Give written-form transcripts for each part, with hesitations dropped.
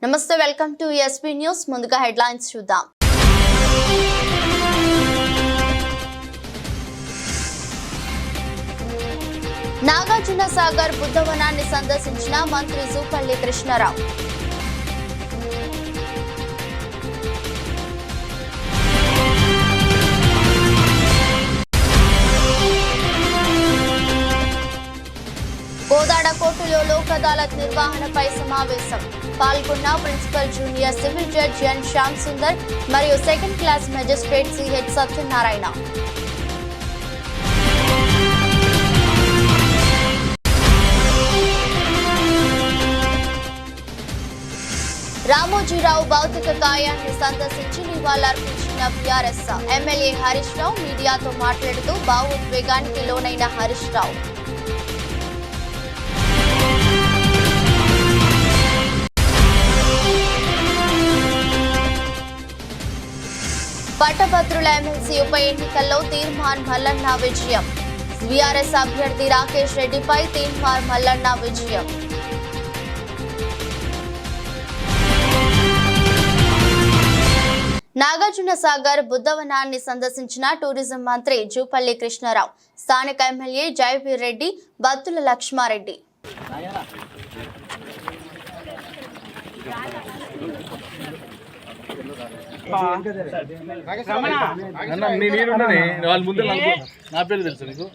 నమస్తే, welcome to SP news. ముందుగా headlines చూద్దాం. నాగార్జున సాగర్ బుద్ధవనాన్ని సందర్శించిన మంత్రి జూపల్లి కృష్ణారావు. కోదాడ కోర్టులో లోక్ అదాలత్ నిర్వహణపై సమావేశం. పాల్గొన్న principal junior civil judge N Shyam Sundar మరియు second class magistrate CH Satyanarayana. Ramoji Rao భౌతిక కాయాన్ని సందర్శించి నివాళులర్పించిన బీఆర్ఎస్ ఎమ్మెల్యే హరీష్ రావు మీడియాతో మాట్లాడుతూ భావోద్వేగానికి లోనైన హరీష్ రావు పట్టభద్రుల ఎమ్మెల్సీ ఉప ఎన్నికల్లో తీర్మాన్ మల్లన్న విజయం. బీఆర్ఎస్ అభ్యర్థి రాకేష్ రెడ్డిపై తీర్మాన్ మల్లన్న విజయం. నాగార్జున సాగర్ బుద్ధవనాన్ని సందర్శించిన టూరిజం మంత్రి జూపల్లి కృష్ణారావు, స్థానిక ఎమ్మెల్యే జయవీర్ రెడ్డి, బత్తుల లక్ష్మారెడ్డి. వాళ్ళ ముందు నా పేరు తెలుసు నీకు.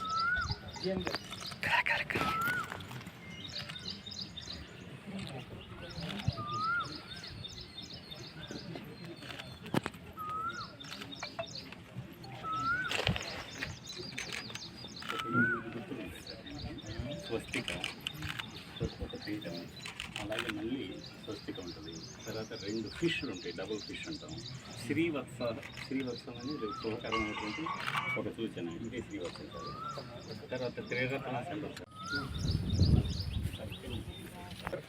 స్వస్తిక ఒక పీఠం, అలాగే మళ్ళీ స్వస్తిక ఉంటుంది. తర్వాత 2 ఫిష్లు ఉంటాయి, డబుల్ ఫిష్ అంటాం. శ్రీవత్సం అని శుభకరమైనటువంటి ఒక సూచన, ఇదే శ్రీవత్సం. తర్వాత Triratna centre.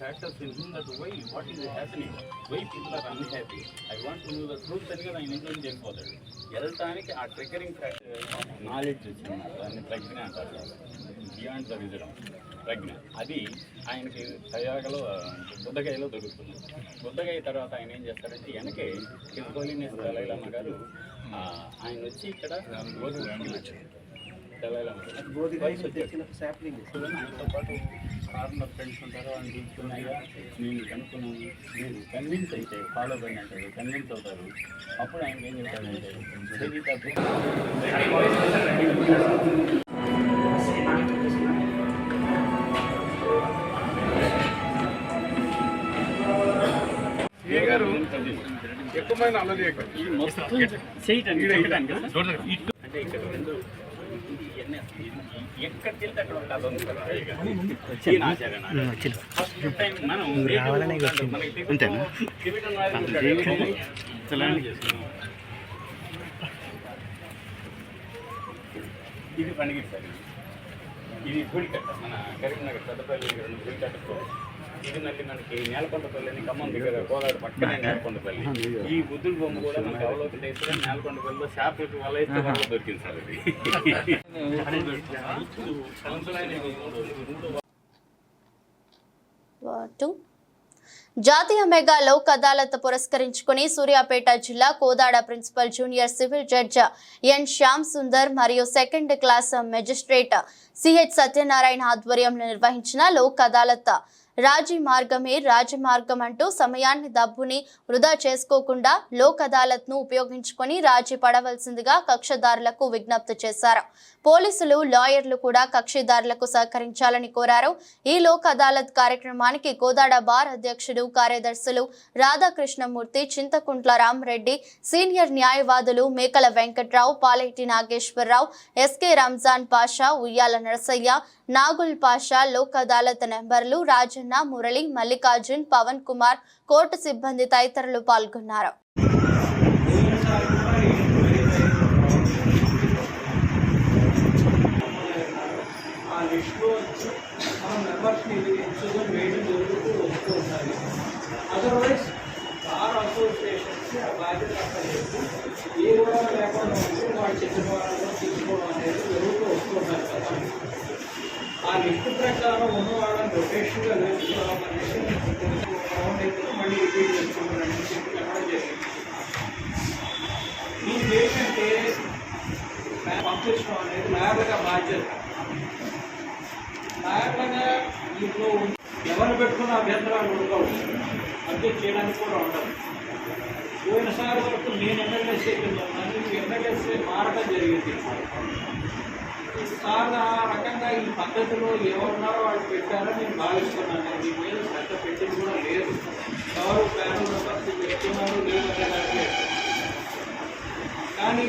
Factors in that why, what is happening, why people are unhappy. I want to know the truth అని కదా ఆయన ఇంట్లో చేయకపోతాడు. వెళ్ళటానికి ఆ ట్రిగరింగ్ ఫ్యాక్టర్ నాలెడ్జ్ వచ్చింది, దాన్ని ప్రజ్ఞ అంటారు. బియాండ్ ద విజడం ప్రజ్ఞ, అది ఆయనకి సయాగలో బుద్ధగాయలో దొరుకుతుంది. బుద్ధగాయ తర్వాత ఆయన ఏం చేస్తాడంటే వెనకే హోలీనెస్ దళైలమ్మ గారు ఆయన వచ్చి ఇక్కడ ఆయనతో పాటు కార్నర్ ఫ్రెండ్స్ ఉంటారు, ఆయన చూస్తున్నాయా నేను కనుక్కున్నాను, మీరు కన్విన్స్ అయితే ఫాలో అవ్వండి అంటారు, కన్విన్స్ అవుతారు. అప్పుడు ఆయన ఏం చెప్తాడంటే అంటే ఇక్కడ 2 ఎక్కడికి వెళ్తే అక్కడ ఒక కథ ఉంది కదా. ఫస్ట్ టైం మనం ఇది పండుగ సార్. ఇది గుడికట్ట, మన కరీంనగర్ పెద్దపల్లి 2 గుడికట్టతో. ఇది మళ్ళీ మనకి నేలకొండపల్లి, ఖమ్మం దగ్గర కోదాడు పక్కనే నేలకొండపల్లి. ఈ బుద్ధుడి బొమ్మ కూడా మనకి అవలోకి వేస్తే నేలకొండపల్లిలో షాప్ పెట్టి వల్ల వేస్తే వల్ల దొరికింది సార్. అది జాతీయ మెగా లోక్ అదాలత్ పురస్కరించుకుని సూర్యాపేట జిల్లా Kodad principal junior civil judge N Shyam Sundar మరియు second class magistrate CH Satyanarayana ఆధ్వర్యంలో నిర్వహించిన లోక్ అదాలత్ రాజీ మార్గమే రాజమార్గం అంటూ సమయాన్ని డబ్బుని వృధా చేసుకోకుండా లోక్ అదాలత్ ను ఉపయోగించుకొని రాజీ పడవలసిందిగా కక్షిదారులకు విజ్ఞప్తి చేశారు. పోలీసులు, లాయర్లు కూడా కక్షిదారులకు సహకరించాలని కోరారు. ఈ లోక్ అదాలత్ కార్యక్రమానికి కోదాడ బార్ అధ్యక్షుడు, కార్యదర్శులు రాధాకృష్ణమూర్తి, చింతకుంట్ల రామరెడ్డి, సీనియర్ న్యాయవాదులు మేకల వెంకట్రావు, పాలేటి నాగేశ్వరరావు, ఎస్కే రంజాన్ పాషా, ఉయ్యాల నరసయ్య, నాగుల్ పాషా, లోక్ అదాలత్ నెంబర్లు రాజన్న, మురళి, మల్లికార్జున్, పవన్ కుమార్, కోర్టు సిబ్బంది తదితరులు పాల్గొన్నారు. లిస్ట్ ప్రకారం ఉన్న వాళ్ళని రొటేషన్గా వేసుకోవడం అనేది మళ్ళీ రిపీట్ పంపించడం అనేది లాయర్లుగా బాధ్యత. లాయర్లుగా ఇంట్లో ఎవరు పెట్టుకున్న అభ్యంతరాలు ఉండవు, అబ్జెక్ట్ చేయడానికి కూడా ఉండదు. పోయినసారి వరకు నేను ఎమ్మెల్యేసీ కింద ఉన్నాను, ఎమ్మెల్యేసీ మారడం జరిగింది. ఈసారి ఆ రకంగా ఈ పద్ధతిలో ఎవరున్నారో వాళ్ళు పెట్టారని నేను భావిస్తున్నాను. దీని మీద శ్రద్ధ పెట్టింది కూడా లేదు. ఎవరు ప్యానల్ మెంబర్స్ పెట్టుకున్నారు లేదంటే కానీ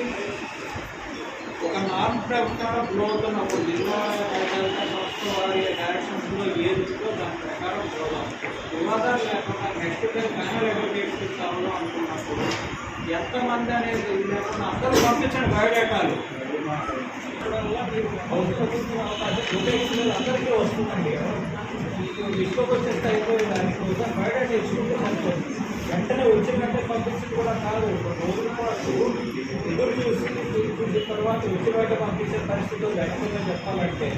ఒక నార్మ్ ప్రకారం ఫ్లో అవుతున్నప్పుడు జిల్లా సంస్థ వారి డైరెక్షన్స్లో ఏది ఉందో దాని ప్రకారం పోదాం. వివాదాలు లేకుండా నెక్స్ట్ టైం ప్యానల్ అడ్వకేట్స్ కావాలో అనుకున్నప్పుడు ఎంతమంది అనేది లేకుండా అందరూ పంపించండి బయోడేటాలు. అందరికీ వస్తుందండి. ఇంట్లోకి వచ్చేస్తే అయిపోయింది. దానికోసం బయోడేటా ఇచ్చుకుంటే సరిపోతుంది. వెంటనే వచ్చినట్టే పంపించింది కూడా కాదు. రోజుల పాటు ఎదురు చూసి చూసిన తర్వాత వచ్చి బయట పంపించే పరిస్థితులు లేకపోతే చెప్పాలంటే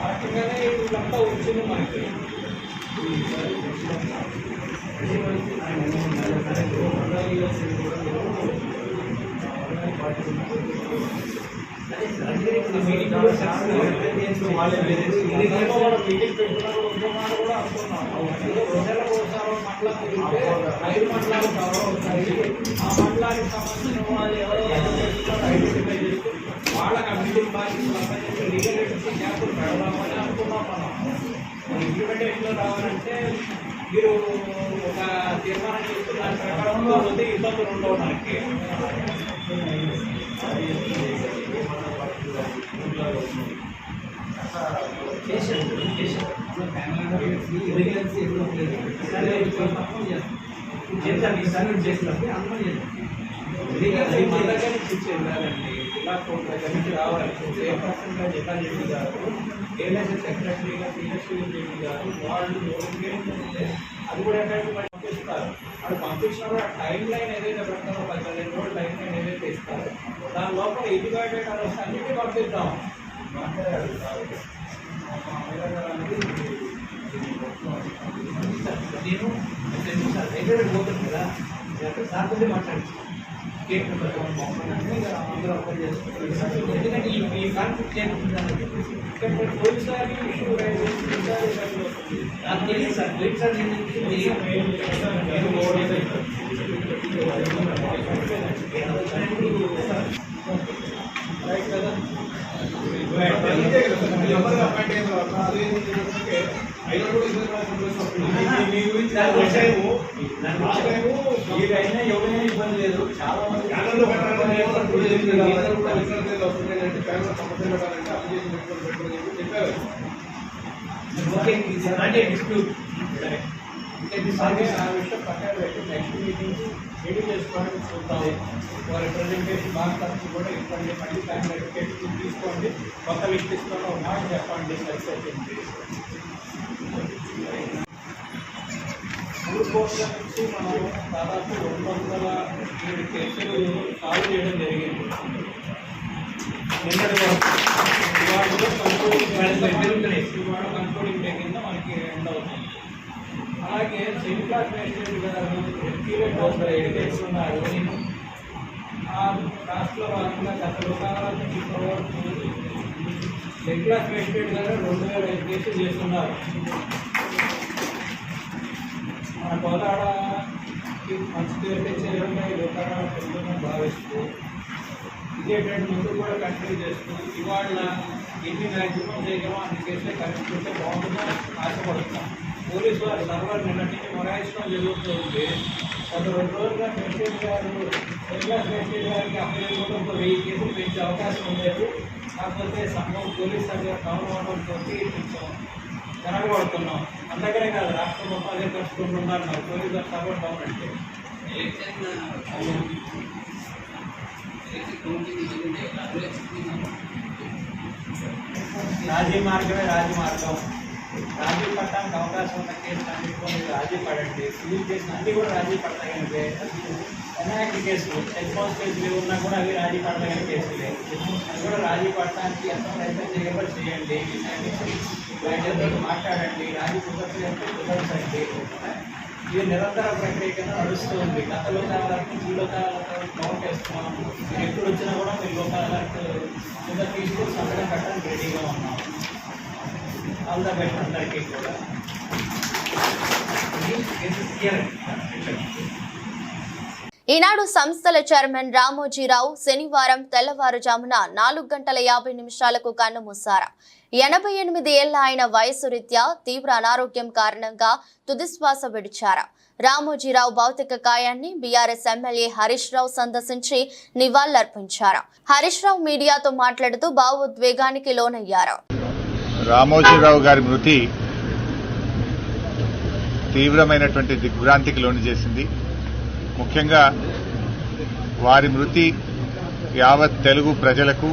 ఆ రకంగానే వీళ్ళంతా వచ్చింది మనకి. మీటింగ్ పెట్టుకున్నారు కూడా అనుకున్నాం. 2 నెలలకు ఒకసారి మండలం తిరిగితే 5 మండలాలు కవర్ అవుతాయి. ఆ మండలానికి సంబంధించిన వాళ్ళు ఎవరైతే ఐడెంటిఫై చేస్తూ వాళ్ళకి అభివృద్ధి బాధ్యతలు లీగల్ క్యాంపులు పెడదామని అనుకున్నాం. మనం ఇంప్లిమెంటేషన్లో రావాలంటే మీరు ఒక తీర్మానం చేస్తూ దాని ప్రకారంలో పోతే ఇబ్బందులు ఉండవు మనకి. జిల్లా కోర్టు దగ్గర నుంచి రావాలి. చైర్పర్సన్గా జిల్లా గారు, ఏఎల్ఎస్ఎస్ సెక్రటరీగా సిఎస్సీ గారు వాళ్ళు అది కూడా ఏంటంటే పంపిస్తారు. వాళ్ళు పంపించినప్పుడు ఆ టైం లైన్ ఏదైతే పెడతారో 15 రోజులు టైం లైన్ ఏదైతే ఇస్తారో దాని లోపల ఇంటిగ్రేటెడ్ అరెస్ట్ అన్నింటినీ పంపిస్తాం. నేను రైల్వే పోతుంది కదా సార్ మాట్లాడి ఎందుకంటే ఈ కాన్ఫ్లిక్ట్ ఏముంటుందంటే పోలీసారి ఇష్యూ నాకు తెలియదు సార్. పోలీసారి రైట్ కదా ఎవరైనా ఇబ్బంది లేదు. చాలా మంది ఆ విషయం పక్కన పెట్టి నెక్స్ట్ మీటింగ్ రెడీ చేసుకోవడానికి చూద్దాం. రిప్రజెంటేషన్ బాగా తరఫు కూడా ఇవ్వండి. మళ్ళీ దాన్ని అడ్వకేషన్ తీసుకోండి. కొత్త లిస్ట్ ఇస్తున్న ఒక మాట చెప్పండి. సరిపోతుంది. 3 కోట్ల నుంచి మనం దాదాపు 207 కేసులు సాల్వ్ చేయడం జరిగింది. నిన్నటి వరకు ఇవాళ కంట్రోలింగ్ డే కింద మనకి ఎండ్ అవుతుంది. అలాగే సెమీ క్లాస్ మేజిస్ట్రేట్ గారు ఎక్స్పీరియన్స్ అవుతారు. 7 కేసులు ఉన్నారు. ఆ రాష్ట్రంలో భాగంగా గత లోకాల నుంచి సెమీ క్లాస్ మేజిస్ట్రేట్ గారు 2005 కేసులు చేస్తున్నారు. మన కోదాడకి మంచి పేరు తెచ్చే విధంగా ఈ లోకాల పెరుగుతుందని భావిస్తూ ఇదేంటంటే ముందు కూడా కంటిన్యూ చేస్తూ ఇవాళ ఎన్ని మ్యాక్సిమం చేయగలమో అన్ని కేసులే కరెక్ట్ చేస్తే బాగుంటుందని ఆశపడుతున్నాం. పోలీసు వారు సర్వర్ నిన్నటి నుంచి మొరాయించడం జరుగుతుంది. గత 2 రోజులుగా మేజిస్ట్రేట్ గారు క్లాస్ మేజిస్ట్రేట్ గారికి అప్లై కూడా 1000 కేసులు పెంచే అవకాశం ఉండేది. కాకపోతే సంఘం పోలీస్ దగ్గర టౌన్ అవడంతో కొంచెం వెనకబడుతున్నాం. అందుకనే కాదు రాష్ట్రం మొత్తం అదే పరిస్థితులు ఉన్నారు. పోలీసు వారు సర్వర్ డౌన్ అంటే రాజీ మార్గమే రాజమార్గం. రాజీ పడటానికి అవకాశం ఉన్న కేసులు అన్నింటినీ రాజీ పడండి. సివిల్ కేసులు అన్నీ కూడా రాజీ పడతాయంటే ఎన్ఐటి కేసులు రెస్పాన్స్ కేసులు ఉన్నా కూడా అవి రాజీ పడతగిన కేసులే. అది కూడా రాజీ పడటానికి ఎంత ప్రయత్నం చేయబడి చేయండి. మాట్లాడండి. రాజీ కుదరదంటే కుదరచండి. ఇది నిరంతర ప్రక్రియ కింద నడుస్తూ ఉంది. గత లోక్ అదాలత్ నుంచి ఈ లోక్ అదాలత్ కౌంట్ చేస్తున్నాం. మీరు ఎప్పుడు వచ్చినా కూడా మీరు లోక్ అదాలత్ కింద తీసుకొని సంతకం పెట్టడానికి రెడీగా ఉన్నాం. ఆల్ ద బెస్ట్ అందరికీ కూడా. ఈనాడు సంస్థల చైర్మన్ రామోజీరావు శనివారం తెల్లవారుజామున 4:50 కన్నుమూశారు. 88 ఏళ్ల ఆయన వయసు రీత్యా తీవ్ర అనారోగ్యం కారణంగా తుదిశ్వాస విడిచారు. రామోజీరావు భౌతిక కాయాన్ని బీఆర్ఎస్ ఎమ్మెల్యే హరీష్ రావు సందర్శించి నివాళులర్పించారు. హరీష్ రావు మీడియాతో మాట్లాడుతూ భావోద్వేగానికి లోనయ్యారు. రామోజీరావు గారి మృతి తీవ్రమైనటువంటి దిగ్భ్రాంతికి లోను చేసింది. ముఖ్యంగా వారి మృతి యావత్ తెలుగు ప్రజలకు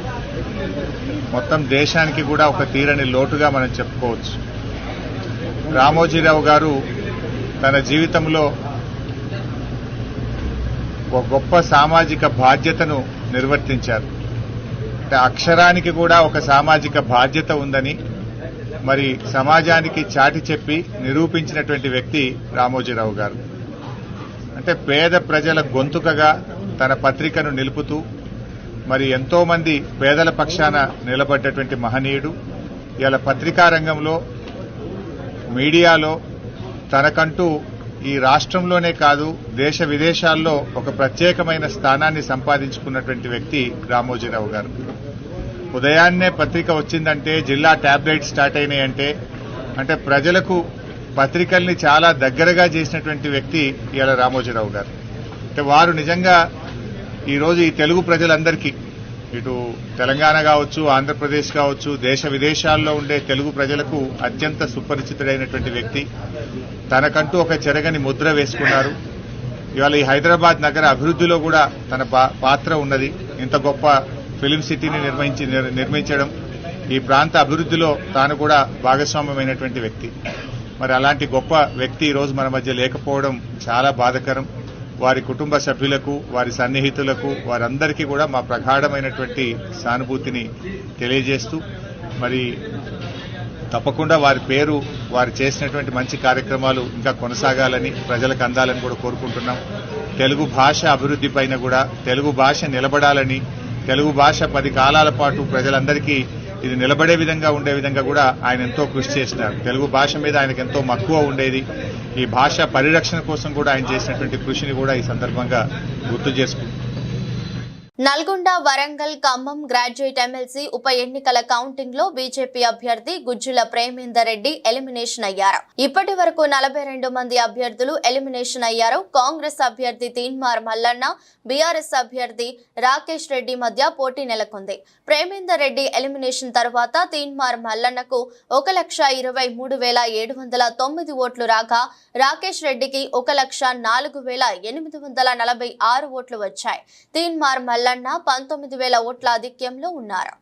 మొత్తం దేశానికి కూడా ఒక తీరని లోటుగా మనం చెప్పుకోవచ్చు. రామోజీరావు గారు తన జీవితంలో ఒక గొప్ప సామాజిక బాధ్యతను నిర్వర్తించారు. అంటే అక్షరానికి కూడా ఒక సామాజిక బాధ్యత ఉందని మరి సమాజానికి చాటి చెప్పి నిరూపించినటువంటి వ్యక్తి రామోజీరావు గారు. అంటే పేద ప్రజల గొంతుకగా తన పత్రికను నిలుపుతూ మరి ఎంతో మంది పేదల పక్షాన నిలబడ్డటువంటి మహనీయుడు. ఇలా పత్రికా రంగంలో మీడియాలో తనకంటూ ఈ రాష్ట్రంలోనే కాదు దేశ విదేశాల్లో ఒక ప్రత్యేకమైన స్థానాన్ని సంపాదించుకున్నటువంటి వ్యక్తి రామోజీరావు గారు. ఉదయాన్నే పత్రిక వచ్చిందంటే జిల్లా ట్యాబ్లెట్ స్టార్ట్ అయినాయంటే అంటే ప్రజలకు పత్రికల్ని చాలా దగ్గరగా చేసినటువంటి వ్యక్తి ఇలా రామోజీరావు గారు. అంటే వారు నిజంగా ఈరోజు ఈ తెలుగు ప్రజలందరికీ ఇటు తెలంగాణ కావచ్చు, ఆంధ్రప్రదేశ్ కావచ్చు, దేశ విదేశాల్లో ఉండే తెలుగు ప్రజలకు అత్యంత సుపరిచితుడైనటువంటి వ్యక్తి. తనకంటూ ఒక చెరగని ముద్ర వేసుకున్నారు. ఇవాళ ఈ హైదరాబాద్ నగర అభివృద్ధిలో కూడా తన పాత్ర ఉన్నది. ఇంత గొప్ప ఫిలిం సిటీని నిర్మించడం, ఈ ప్రాంత అభివృద్ధిలో తాను కూడా భాగస్వామ్యమైనటువంటి వ్యక్తి. మరి అలాంటి గొప్ప వ్యక్తి ఈరోజు మన మధ్య లేకపోవడం చాలా బాధాకరం. వారి కుటుంబ సభ్యులకు, వారి సన్నిహితులకు, వారందరికీ కూడా మా ప్రగాఢమైనటువంటి సానుభూతిని తెలియజేస్తూ మరి తప్పకుండా వారి పేరు, వారు చేసినటువంటి మంచి కార్యక్రమాలు ఇంకా కొనసాగాలని, ప్రజలకు అందాలని కూడా కోరుకుంటున్నాం. తెలుగు భాష అభివృద్ధి పైన కూడా తెలుగు భాష నిలబడాలని, తెలుగు భాష 10 కాలాల పాటు ప్రజలందరికీ ఇది నిలబడే విధంగా ఉండే విధంగా కూడా ఆయన ఎంతో కృషి చేసినారు. తెలుగు భాష మీద ఆయనకు ఎంతో మక్కువ ఉండేది. ఈ భాష పరిరక్షణ కోసం కూడా ఆయన చేసినటువంటి కృషిని కూడా ఈ సందర్భంగా గుర్తు చేసుకుంటున్నాం. నల్గొండ, వరంగల్, ఖమ్మం గ్రాడ్యుయేట్ ఎమ్మెల్సీ ఉప ఎన్నికల కౌంటింగ్ లో బీజేపీ అభ్యర్థి గుజ్జుల ప్రేమేందర్ రెడ్డి ఎలిమినేషన్ అయ్యారు. ఇప్పటి వరకు 42 మంది అభ్యర్థులు ఎలిమినేషన్ అయ్యారు. కాంగ్రెస్ అభ్యర్థి తీన్మార్ మల్లన్న, బీఆర్ఎస్ అభ్యర్థి రాకేష్ రెడ్డి మధ్య పోటీ నెలకొంది. ప్రేమేందర్ రెడ్డి ఎలిమినేషన్ తర్వాత తీన్మార్ మల్లన్నకు 1,23,709 ఓట్లు రాగా రాకేష్ రెడ్డికి 1,04,846 ఓట్లు వచ్చాయి. తీన్మార్ మల్లన్న 19,000 ఓట్ల ఆధిక్యంలో ఉన్నారు.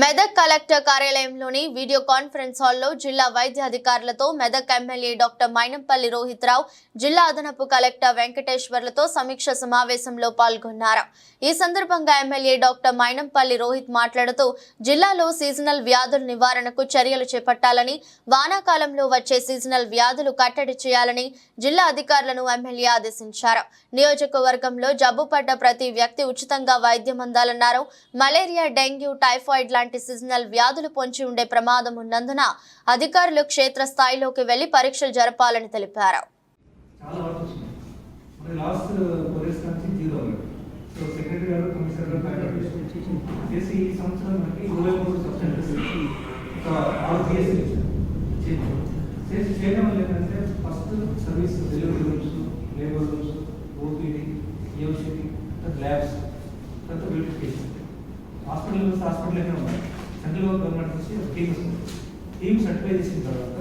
మెదక్ కలెక్టర్ కార్యాలయంలోని వీడియో కాన్ఫరెన్స్ హాల్లో జిల్లా వైద్య అధికారులతో మెదక్ ఎమ్మెల్యే డాక్టర్ మైనంపల్లి రోహిత్ రావు, జిల్లా అదనపు కలెక్టర్ వెంకటేశ్వర్లతో సమీక్ష సమావేశంలో పాల్గొన్నారు. ఈ సందర్భంగా ఎమ్మెల్యే డాక్టర్ మైనంపల్లి రోహిత్ మాట్లాడుతూ జిల్లాలో సీజనల్ వ్యాధుల నివారణకు చర్యలు చేపట్టాలని, వానాకాలంలో వచ్చే సీజనల్ వ్యాధులు కట్టడి చేయాలని జిల్లా అధికారులను ఎమ్మెల్యే ఆదేశించారు. నియోజకవర్గంలో జబ్బుపడ్డ ప్రతి వ్యక్తి ఉచితంగా వైద్యం అందాలన్నారు. మలేరియా, డెంగ్యూ, టైఫాయిడ్ లాంటి సీజనల్ వ్యాధులు పొంచి ఉండే ప్రమాదం ఉన్నందున అధికారులు క్షేత్ర స్థాయిలోకి వెళ్లి పరీక్షలు జరపాలని తెలిపారు. హాస్పిటల్ హాస్పిటల్ ఉన్నాయి. సెంట్రల్ గవర్నమెంట్ నుంచి టీమ్ సర్టిఫై చేసిన తర్వాత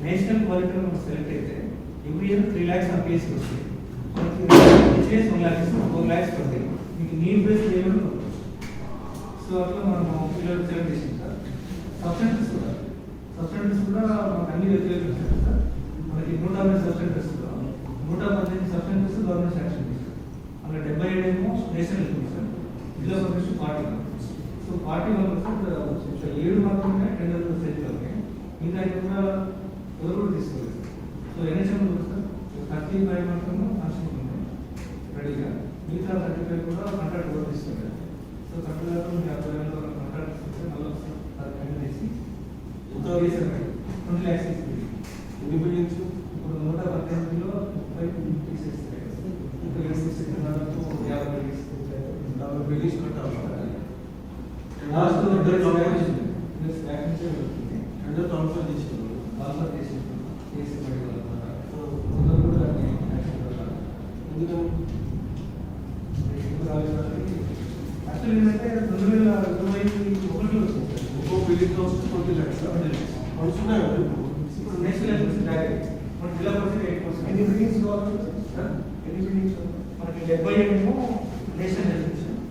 నేషనల్ క్వాలిటీలో మనం సెలెక్ట్ అయితే ఎవ్రీ ఇయర్ 3 lakhs అప్లికేషన్ వస్తాయి. మనకి హెచ్ఎస్ 1 lakhs 4 lakhs పడతాయి. మీకు నీడ్ బేస్డ్ లేవల్ సో అట్లా మనం పిల్లలు సెలెక్ట్ చేసిన సార్ సబ్స్టెన్సెస్ కూడా సబ్స్టెంటెస్ కూడా మనకు అన్ని వ్యతిరేకించారు సార్. మనకి 150 సబ్స్టెంటెస్ 118 సబ్స్టెంటెస్ గవర్నమెంట్ శాంక్షన్ చేశారు. అలా 77 ఏమో నేషనల్ ఇస్తుంది సార్. జిల్లా పరిషత్ పార్టీ సో పార్టీ వాళ్ళు సార్ 7 మాత్రమే టెండర్ చేస్తాయి. ఇంకా కూడా ఎవరు కూడా తీసుకోలేదు. సో ఎన్ఎస్ఎం సార్ 35 మాత్రమే కాన్స్టిట్యూట్ ఉన్నాయి రెడీగా. మిగతా 35 కూడా కాంట్రాక్ట్ కూడా తీసుకోలేదు. సో కాంట్రాక్ట్ 50,000 కాంట్రాక్ట్ ఇస్తే మళ్ళీ టెండర్ చేసి 20 lakhs ఇస్తుంది. ఎన్ని బిల్డింగ్స్ ఇప్పుడు 118లో 30 తీసేస్తారు. ఇంకా 50 బిల్డింగ్స్ కట్టాలి. లాస్ట్ యాక్చువల్లీ ఏంటంటే 2021లో ఒక్కో బిల్డింగ్ వస్తే 20 lakhs వస్తున్నాయి. ఇప్పుడు నెక్స్ట్ లెవెల్ మన జిల్లా పరిషత్ 8%. ఎన్ని బిల్డింగ్స్ కావాలి సార్? ఎన్ని బిల్డింగ్స్ మనకి 70 ఏమో నేషనల్ ఎడ్యుకేషన్,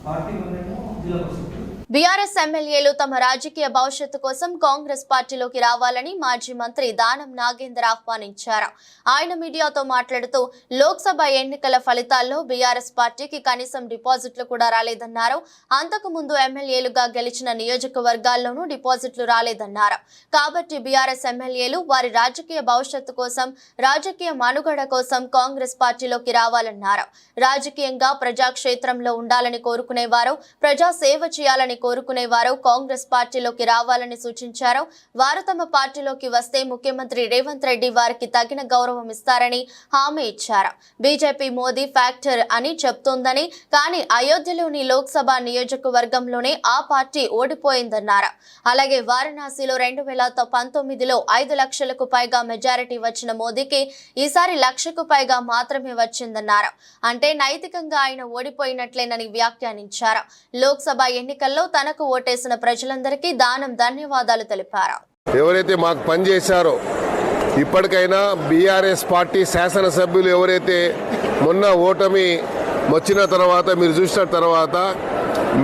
పార్టీ వన్నేమో జిల్లా పరిషత్. బీఆర్ఎస్ ఎమ్మెల్యేలు తమ రాజకీయ భవిష్యత్తు కోసం కాంగ్రెస్ పార్టీలోకి రావాలని మాజీ మంత్రి దానం నాగేందర్ ఆహ్వానించారు. ఆయన మీడియాతో మాట్లాడుతూ లోక్సభ ఎన్నికల ఫలితాల్లో బీఆర్ఎస్ పార్టీకి కనీసం డిపాజిట్లు కూడా రాలేదన్నారు. అంతకు ముందు ఎమ్మెల్యేలుగా గెలిచిన నియోజకవర్గాల్లోనూ డిపాజిట్లు రాలేదన్నారు. కాబట్టి బీఆర్ఎస్ ఎమ్మెల్యేలు వారి రాజకీయ భవిష్యత్తు కోసం, రాజకీయ మనుగడ కోసం కాంగ్రెస్ పార్టీలోకి రావాలన్నారు. రాజకీయంగా ప్రజాక్షేత్రంలో ఉండాలని కోరుకునేవారు, ప్రజా సేవ చేయాలని కోరుకునేవారు కాంగ్రెస్ పార్టీలోకి రావాలని సూచించారు. వారు తమ పార్టీలోకి వస్తే ముఖ్యమంత్రి రేవంత్ రెడ్డి వారికి తగిన గౌరవం ఇస్తారని హామీ ఇచ్చారు. బీజేపీ మోదీ ఫ్యాక్టర్ అని చెప్తోందని, కానీ అయోధ్యలోని లోక్సభ నియోజకవర్గంలోనే ఆ పార్టీ ఓడిపోయిందన్నారు. అలాగే వారణాసిలో 2019లో 5 లక్షలకు పైగా మెజారిటీ వచ్చిన మోదీకి ఈసారి 1 లక్షకు పైగా మాత్రమే వచ్చిందన్నారు. అంటే నైతికంగా ఆయన ఓడిపోయినట్లేనని వ్యాఖ్యానించారు. లోక్సభ ఎన్నికల్లో తనకు ఓటేసిన ప్రజలందరికీ దానం ధన్యవాదాలు తెలిపారు. ఎవరైతే మాకు పనిచేశారో ఇప్పటికైనా బీఆర్ఎస్ పార్టీ శాసనసభ్యులు ఎవరైతే మొన్న ఓటమి వచ్చిన తర్వాత మీరు చూసిన తర్వాత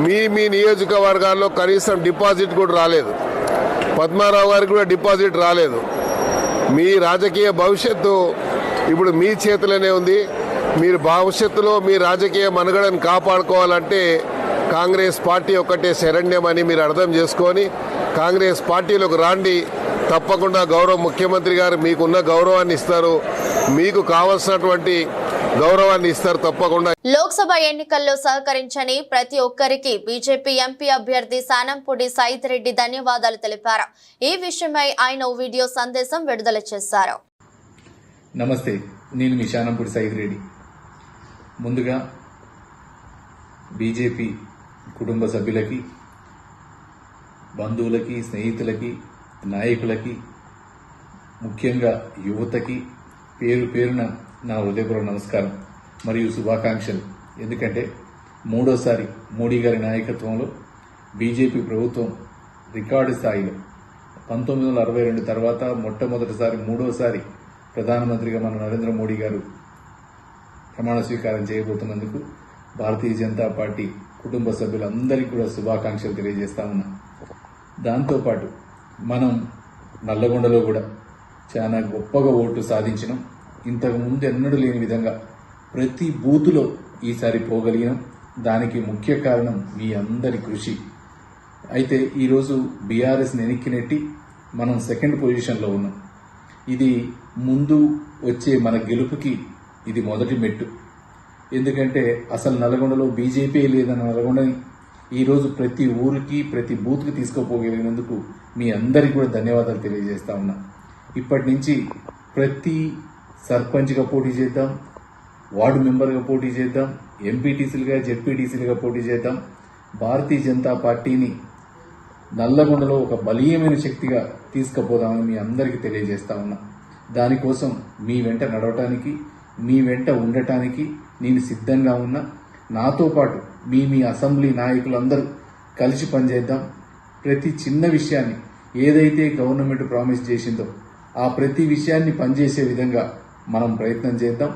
మీ నియోజకవర్గాల్లో కనీసం డిపాజిట్ కూడా రాలేదు. పద్మారావు గారికి కూడా డిపాజిట్ రాలేదు. మీ రాజకీయ భవిష్యత్తు ఇప్పుడు మీ చేతిలోనే ఉంది. మీరు భవిష్యత్తులో మీ రాజకీయ మనుగడను కాపాడుకోవాలంటే కాంగ్రెస్ పార్టీ ఒక్కటే శరణ్యమని మీరు అర్థం చేసుకొని కాంగ్రెస్ పార్టీలోకి రాండి. తప్పకుండా గౌరవ ముఖ్యమంత్రి గారు మీకున్న గౌరవాన్ని ఇస్తారు, మీకు కావాల్సినటువంటి గౌరవాన్ని ఇస్తారు తప్పకుండా. లోక్సభ ఎన్నికల్లో సహకరించని ప్రతి ఒక్కరికి బీజేపీ ఎంపీ అభ్యర్థి సానంపూడి సైద్ రెడ్డి ధన్యవాదాలు తెలిపారు. ఈ విషయమై ఆయన ఓ వీడియో సందేశం విడుదల చేశారు. నమస్తే, నేను మీ సానంపూడి సైద్ రెడ్డి. ముందుగా బీజేపీ కుటుంబ సభ్యులకి, బంధువులకి, స్నేహితులకి, నాయకులకి, ముఖ్యంగా యువతకి పేరు పేరున నా హృదయపూర్వక నమస్కారం మరియు శుభాకాంక్షలు. ఎందుకంటే మూడోసారి మోడీ గారి నాయకత్వంలో బీజేపీ ప్రభుత్వం రికార్డు స్థాయిలో 1962 తర్వాత మొట్టమొదటిసారి మూడోసారి ప్రధానమంత్రిగా మన నరేంద్ర మోడీ గారు ప్రమాణ స్వీకారం చేయబోతున్నందుకు భారతీయ జనతా పార్టీ కుటుంబ సభ్యులందరికీ కూడా శుభాకాంక్షలు తెలియజేస్తా ఉన్నా. దాంతోపాటు మనం నల్లగొండలో కూడా చాలా గొప్పగా ఓటు సాధించినాం. ఇంతకు ముందు ఎన్నడూ లేని విధంగా ప్రతి బూతులో ఈసారి పోగలిగినాం. దానికి ముఖ్య కారణం మీ అందరి కృషి. అయితే ఈరోజు బీఆర్ఎస్ని వెనక్కి నెట్టి మనం 2nd పొజిషన్లో ఉన్నాం. ఇది ముందు వచ్చే మన గెలుపుకి ఇది మొదటి మెట్టు. ఎందుకంటే అసలు నల్గొండలో బీజేపీ లేదన్న నల్గొండని ఈరోజు ప్రతి ఊరికి, ప్రతి బూత్కి తీసుకుపోగలిగినందుకు మీ అందరికీ కూడా ధన్యవాదాలు తెలియజేస్తా ఉన్నా. ఇప్పటి నుంచి ప్రతి సర్పంచ్గా పోటీ చేద్దాం, వార్డు మెంబర్గా పోటీ చేద్దాం, ఎంపీటీసీలుగా, జెడ్పీటీసీలుగా పోటీ చేద్దాం. భారతీయ జనతా పార్టీని నల్లగొండలో ఒక బలీయమైన శక్తిగా తీసుకుపోదామని మీ అందరికీ తెలియజేస్తా ఉన్నా. దానికోసం మీ వెంట నడవటానికి, మీ వెంట ఉండటానికి నేను సిద్ధంగా ఉన్నా. నాతో పాటు మీ అసెంబ్లీ నాయకులందరూ కలిసి పనిచేద్దాం. ప్రతి చిన్న విషయాన్ని ఏదైతే గవర్నమెంట్ ప్రామిస్ చేసిందో ఆ ప్రతి విషయాన్ని పనిచేసే విధంగా మనం ప్రయత్నం చేద్దాం.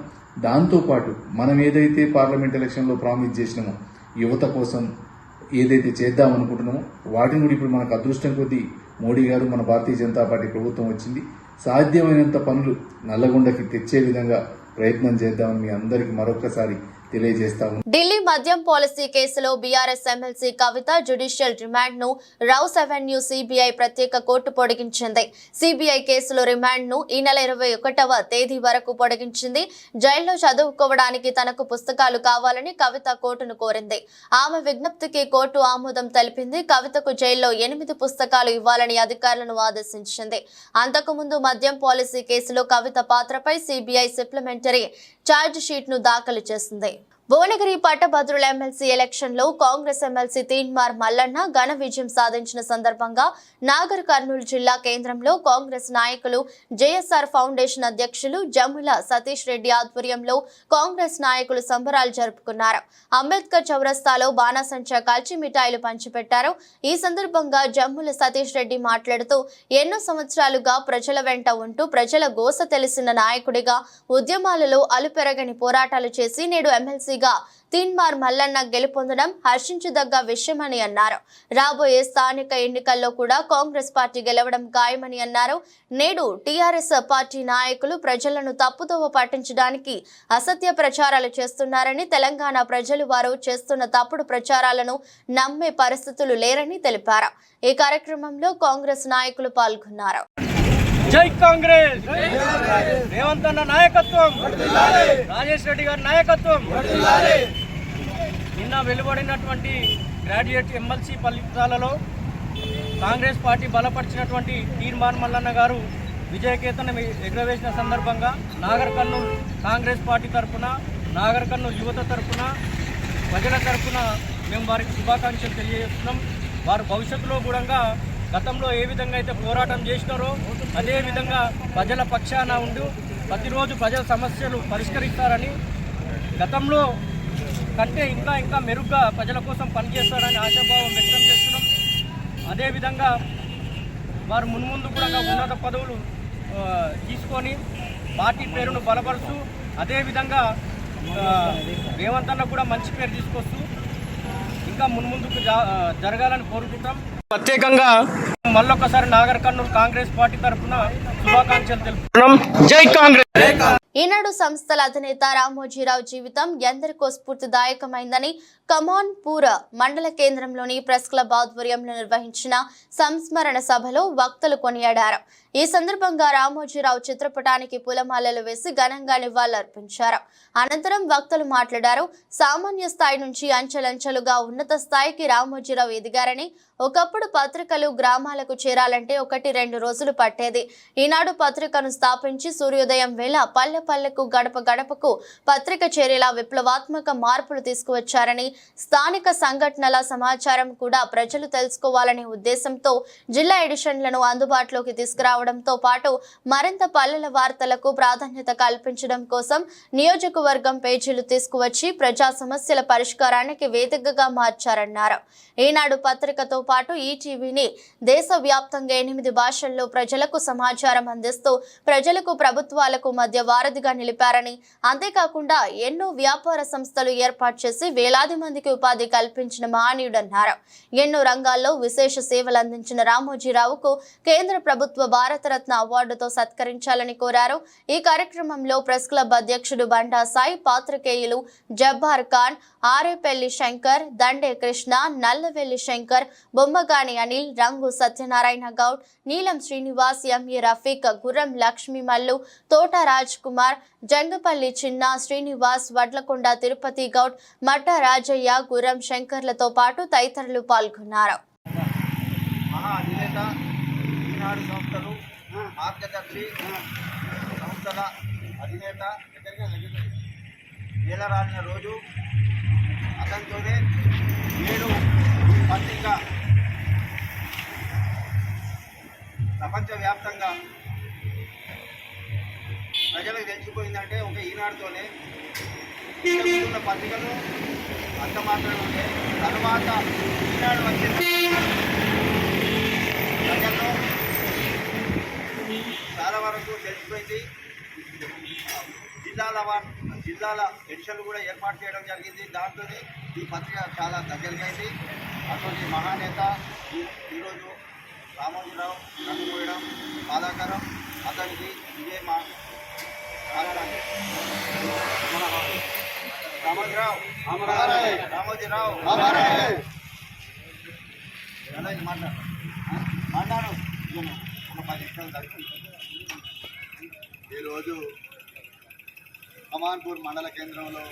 దాంతోపాటు మనం ఏదైతే పార్లమెంట్ ఎలక్షన్లో ప్రామిస్ చేసినామో యువత కోసం ఏదైతే చేద్దాం అనుకుంటున్నామో వాటిని కూడా ఇప్పుడు మనకు అదృష్టం కొద్దీ మోడీ గారు, మన భారతీయ జనతా పార్టీ ప్రభుత్వం వచ్చింది. సాధ్యమైనంత పనులు నల్లగొండకి తెచ్చే విధంగా ప్రయత్నం చేద్దామని మీ అందరికీ మరొకసారి తెలియజేస్తాము. ఢిల్లీ మద్యం పాలసీ కేసులో బీఆర్ఎస్ ఎమ్మెల్సీ కవిత జ్యుడిషియల్ రిమాండ్ ను రౌస్ అవెన్యూ సిబిఐ ప్రత్యేక కోర్టు పొడిగించింది. సిబిఐ కేసులో రిమాండ్ ను ఈ నెల 21వ తేదీ వరకు పొడిగించింది. జైల్లో చదువుకోవడానికి తనకు పుస్తకాలు కావాలని కవిత కోర్టును కోరింది. ఆమె విజ్ఞప్తికి కోర్టు ఆమోదం తెలిపింది. కవితకు జైల్లో 8 పుస్తకాలు ఇవ్వాలని అధికారులను ఆదేశించింది. అంతకుముందు మద్యం పాలసీ కేసులో కవిత పాత్రపై సిబిఐ సప్లిమెంటరీ ఛార్జ్ షీట్ ను దాఖలు చేసింది. భువనగిరి పట్టభద్రుల ఎమ్మెల్సీ ఎలక్షన్ లో కాంగ్రెస్ ఎమ్మెల్సీ తీన్మార్ మల్లన్న ఘన విజయం సాధించిన సందర్భంగా నాగర్ కర్నూలు జిల్లా కేంద్రంలో కాంగ్రెస్ నాయకులు జేఎస్ఆర్ ఫౌండేషన్ అధ్యక్షులు జమ్ముల సతీష్ రెడ్డి ఆధ్వర్యంలో కాంగ్రెస్ నాయకులు సంబరాలు జరుపుకున్నారు. అంబేద్కర్ చౌరస్తాలో బాణాసంచా కాల్చి మిఠాయిలు పంచిపెట్టారు. ఈ సందర్భంగా జమ్ముల సతీష్ రెడ్డి మాట్లాడుతూ ఎన్నో సంవత్సరాలుగా ప్రజల వెంట ఉంటూ ప్రజల గోస తెలిసిన నాయకుడిగా ఉద్యమాలలో అలుపెరగని పోరాటాలు చేసి నేడు ఎమ్మెల్సీ తీన్మార్ మల్లన్న గెలుపొందడం హర్షించదగ్గ విషయమని అన్నారు. రాబోయే స్థానిక ఎన్నికల్లో కూడా కాంగ్రెస్ పార్టీ గెలవడం ఖాయమని అన్నారు. నేడు టీఆర్ఎస్ పార్టీ నాయకులు ప్రజలను తప్పుదోవ పట్టించడానికి అసత్య ప్రచారాలు చేస్తున్నారని, తెలంగాణ ప్రజలు వారు చేస్తున్న తప్పుడు ప్రచారాలను నమ్మే పరిస్థితులు లేరని తెలిపారు. ఈ కార్యక్రమంలో కాంగ్రెస్ నాయకులు పాల్గొన్నారు. జై కాంగ్రెస్, రేవంత్ అన్న నాయకత్వం, రాజేష్ రెడ్డి గారి నాయకత్వం. నిన్న వెలువడినటువంటి గ్రాడ్యుయేట్ ఎమ్మెల్సీ ఫలితాలలో కాంగ్రెస్ పార్టీ బలపరిచినటువంటి తీన్మార్ మల్లన్న గారు విజయకేతనం ఎగురవేసిన సందర్భంగా నాగర్ కర్నూలు కాంగ్రెస్ పార్టీ తరఫున, నాగర్ కర్నూలు యువత తరఫున, ప్రజల తరఫున మేము వారికి శుభాకాంక్షలు తెలియజేస్తున్నాం. వారు భవిష్యత్తులో కూడా గతంలో ఏ విధంగా అయితే పోరాటం చేసినారో అదే విధంగా ప్రజల పక్షాన ఉండి ప్రతిరోజు ప్రజల సమస్యలు పరిష్కరిస్తారని, గతంలో కంటే ఇంకా మెరుగ్గా ప్రజల కోసం పనిచేస్తారని ఆశాభావం వ్యక్తం చేస్తున్నాం. అదేవిధంగా వారు మున్ముందు కూడా ఉన్నత పదవులు తీసుకొని పార్టీ పేరును బలపరుస్తూ అదేవిధంగా రేవంత్ అన్న కూడా మంచి పేరు తీసుకొస్తూ ఇంకా మున్ముందుకు జరగాలని కోరుకుంటాం. ప్రత్యేకంగా మళ్ళొకసారి నాగర్ కర్నూలు కాంగ్రెస్ పార్టీ తరఫున శుభాకాంక్షలు తెలుపుతున్నాం. జై కాంగ్రెస్. ఈనాడు సంస్థల అధినేత రామోజీరావు జీవితం ఎందరికో స్ఫూర్తిదాయకమైందని కమాన్ పూర మండల కేంద్రంలోని ప్రెస్ క్లబ్ ఆధ్వర్యంలో నిర్వహించిన సంస్మరణ సభలో వక్తలు కొనియాడారు. ఈ సందర్భంగా రామోజీరావు చిత్రపటానికి పూలమాలలు వేసి ఘనంగా నివాళులర్పించారు. అనంతరం వక్తలు మాట్లాడారు. సామాన్య స్థాయి నుంచి అంచెలంచెలుగా ఉన్నత స్థాయికి రామోజీరావు ఎదిగారని, ఒకప్పుడు పత్రికలు గ్రామాలకు చేరాలంటే 1-2 రోజులు పట్టేది. ఈనాడు పత్రికను స్థాపించి సూర్యోదయం వేళ పల్లె పల్లెకు గడప గడపకు పత్రిక చేరేలా విప్లవాత్మక మార్పులు తీసుకువచ్చారని, స్థానిక సంఘటనల సమాచారం కూడా ప్రజలు తెలుసుకోవాలనే ఉద్దేశంతో జిల్లా ఎడిషన్లను అందుబాటులోకి తీసుకురావడంతో పాటు మరింత పల్లెల వార్తలకు ప్రాధాన్యత కల్పించడం కోసం నియోజకవర్గం పేజీలు తీసుకువచ్చి ప్రజా సమస్యల పరిష్కారానికి వేదికగా మార్చారన్నారు. ఈనాడు పత్రికతో పాటు ఈటీవీని దేశవ్యాప్తంగా 8 భాషల్లో ప్రజలకు సమాచారం అందిస్తూ ప్రజలకు ప్రభుత్వాలకు మధ్య వారధిగా నిలిపారని, అంతేకాకుండా ఎన్నో వ్యాపార సంస్థలు ఏర్పాటు చేసి వేలాది మందికి ఉపాధి కల్పించిన మహనీయుడన్నారు. ఎన్నో రంగాల్లో విశేష సేవలు అందించిన రామోజీరావుకు కేంద్ర ప్రభుత్వ భారతరత్న అవార్డుతో సత్కరించాలని కోరారు. ఈ కార్యక్రమంలో ప్రెస్ క్లబ్ అధ్యక్షుడు బండా సాయి, పాత్రికేయులు జబ్బార్ ఖాన్, ఆరేపల్లి శంకర్, దండే కృష్ణ, నల్లవెల్లి శంకర్, బొమ్మగాని అనిల్, రంగు సత్యనారాయణ గౌడ్, నీలం శ్రీనివాస్, ఎంఏ రఫీక్, గుర్రం లక్ష్మీ మల్లు, తోట రాజ్ కుమార్, జంగపల్లి చిన్న, శ్రీనివాస్, వడ్లకొండ తిరుపతి గౌడ్, మట్ట రాజయ్య, గుర్రం శంకర్లతో పాటు తదితరులు పాల్గొన్నారు. మహా అధినేత, ఈనాడు సంస్థలు మార్గదర్శి సంస్థల అధినేత వేలరాలిన రోజు అతనితోనే నేడు పత్రిక ప్రపంచవ్యాప్తంగా ప్రజలకు తెలిసిపోయిందంటే ఒక ఈనాడుతోనే. ఉన్న పత్రికలు అంత మాత్రమే ఉండే తర్వాత ఈనాడు వచ్చే ప్రజల్లో చాలా వరకు తెలిసిపోయింది. జిల్లాల ఎడిషన్లు కూడా ఏర్పాటు చేయడం జరిగింది. దాంతో ఈ పత్రిక చాలా దగ్గరగా అయింది. అటువంటి మహానేత ఈరోజు రామోజీరావు కన్నుమూయడం బాధాకరం. అతనికి ఇదే మా రామోజీరావు రామోజీరావు మాట్లాడు ఒక 10 నిమిషాలు తగ్గి. ఈరోజు కమాన్పూర్ మండల కేంద్రంలో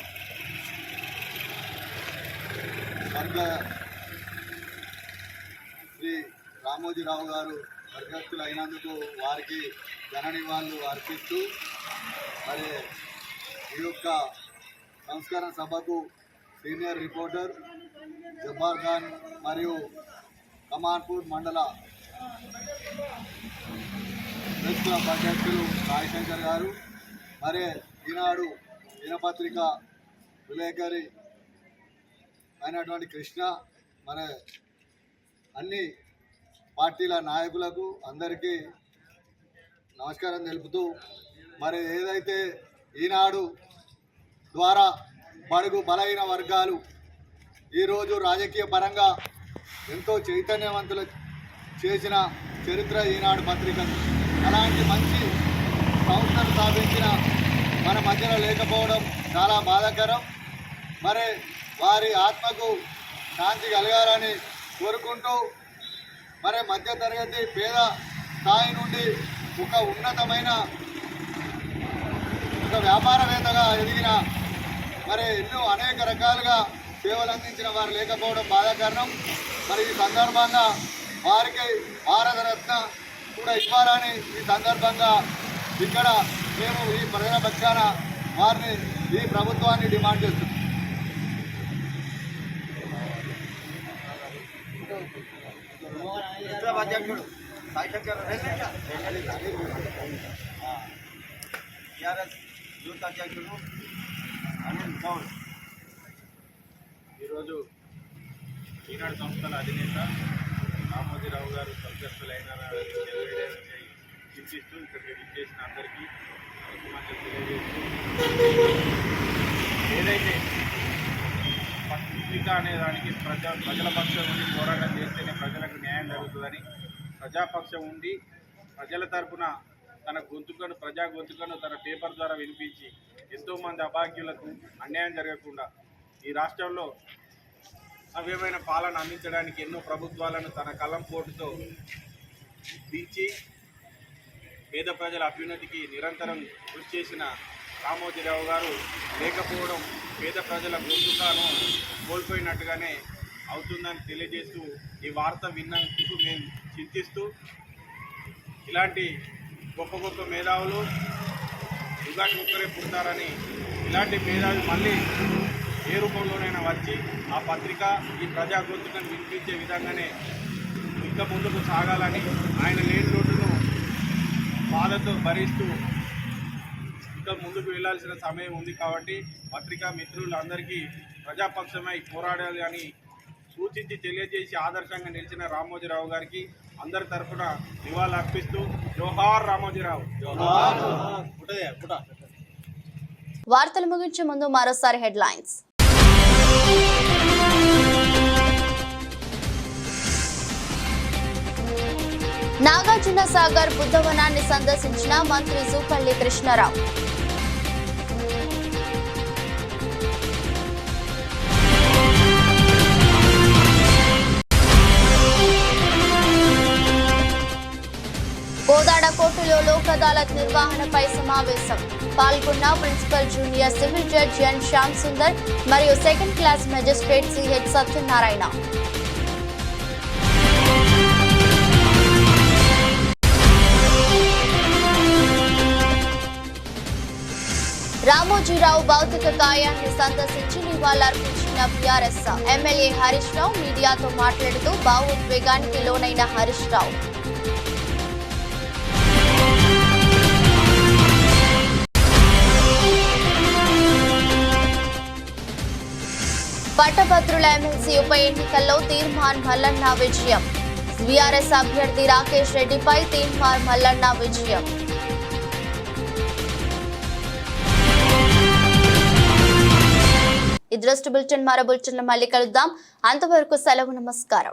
స్వర్గ శ్రీ రామోజీరావు గారు స్వర్గస్థులు అయినందుకు వారికి ఘన నివాళులు అర్పిస్తూ మరి ఈ యొక్క సంస్కరణ సభకు సీనియర్ రిపోర్టర్ జబ్బార్ ఖాన్ మరియు కమాన్పూర్ మండల ప్రెస్ క్లబ్ అధ్యక్షులు రాజశేఖర్ గారు, మరి ఈనాడు దినపత్రిక విలేకరి అయినటువంటి కృష్ణ, మరి అన్ని పార్టీల నాయకులకు అందరికీ నమస్కారం తెలుపుతూ, మరి ఏదైతే ఈనాడు ద్వారా బడుగు బలహీన వర్గాలు ఈరోజు రాజకీయ పరంగా ఎంతో చైతన్యవంతులు చేసిన చరిత్ర ఈనాడు పత్రిక. అలాంటి మంచి సంస్థను స్థాపించిన మన మధ్యలో లేకపోవడం చాలా బాధాకరం. మరి వారి ఆత్మకు శాంతి కలగాలని కోరుకుంటూ, మరి మధ్యతరగతి పేద స్థాయి నుండి ఒక ఉన్నతమైన ఒక వ్యాపారవేత్తగా ఎదిగిన, మరి ఎన్నో అనేక రకాలుగా సేవలు అందించిన వారు లేకపోవడం బాధాకరణం. మరి ఈ సందర్భంగా వారికి భారతరత్న కూడా ఇవ్వాలని ఈ సందర్భంగా ఇక్కడ మేము ఈ ప్రజల పక్షాన వారిని ఈ ప్రభుత్వాన్ని డిమాండ్ చేస్తున్నాం. అధ్యక్షుడు టీఆర్ఎస్ యూత్ అధ్యక్షుడు అనిల్ గౌడ్ ఈరోజు ఈనాడు సంస్థల అధినేత రామోజీరావు గారు స్వర్గస్థులైన చింతిస్తూ ఇక్కడికి విచ్చేసిన అందరికీ ముఖ్యమంత్రి తెలియజేస్తూ, ఏదైతే పత్రిక అనే దానికి ప్రజల పక్షం ఉండి పోరాటం చేస్తేనే ప్రజలకు న్యాయం జరుగుతుందని, ప్రజాపక్షం ఉండి ప్రజల తరపున తన గొంతుకను ప్రజా గొంతుకను తన పేపర్ ద్వారా వినిపించి ఎంతోమంది అభాగ్యులకు అన్యాయం జరగకుండా ఈ రాష్ట్రంలో సవ్యమైన పాలన అందించడానికి ఎన్నో ప్రభుత్వాలను తన కలం పోటుతో దించి పేద ప్రజల అభ్యున్నతికి నిరంతరం కృషి చేసిన రామోజీరావు గారు లేకపోవడం పేద ప్రజల గొంతుకను కోల్పోయినట్టుగానే అవుతుందని తెలియజేస్తూ, ఈ వార్త విన్నందుకు మేము చింతిస్తూ, ఇలాంటి గొప్ప గొప్ప మేధావులు యుగానికి ఒక్కరే పుడతారని, ఇలాంటి మేధావులు మళ్ళీ ఏ రూపంలోనైనా వచ్చి ఆ పత్రిక ఈ ప్రజా గొంతుకను వినిపించే విధంగానే ఇంకా ముందుకు సాగాలని, ఆయన లేని లోటును బాధతో భరిస్తూ ఇంకా ముందుకు వెళ్లాల్సిన సమయం ఉంది. కాబట్టి పత్రికా మిత్రులందరికీ ప్రజాపక్షమై పోరాడాలి అని సూచించి తెలియజేసి ఆదర్శంగా నిలిచిన రామోజీరావు గారికి అందరి తరఫున నివాళులు అర్పిస్తూ జోహార్ రామోజీరావు. వార్తలు ముగించే ముందు మరోసారి హెడ్లైన్స్. నాగార్జున సాగర్ బుద్ధవనాన్ని సందర్శించిన మంత్రి జూపల్లి కృష్ణారావు. కోదాడ కోర్టులో లోక్ అదాలత్ నిర్వహణపై సమావేశం. పాల్గొన్న principal junior civil judge N Shyam Sundar మరియు second class magistrate CH Satyanarayana. Ramoji Rao భౌతిక కాయాన్ని సందర్శించి నివాళులర్పించిన బీఆర్ఎస్ ఎమ్మెల్యే హరీష్ రావు మీడియాతో మాట్లాడుతూ భావోద్వేగానికి లోనైన హరీష్ రావు పట్టభద్రుల ఎమ్మెల్సీ ఉప ఎన్నికల్లో తీర్మాన్ మల్లన్న విజయం. బీఆర్ఎస్ అభ్యర్థి రాకేష్ రెడ్డిపై తీర్మాన్ మల్లన్న విజయం. ఈ దృష్టి బులెటిన్ మరో బులెటిన్ మళ్ళీ కలుద్దాం. అంతవరకు సెలవు, నమస్కారం.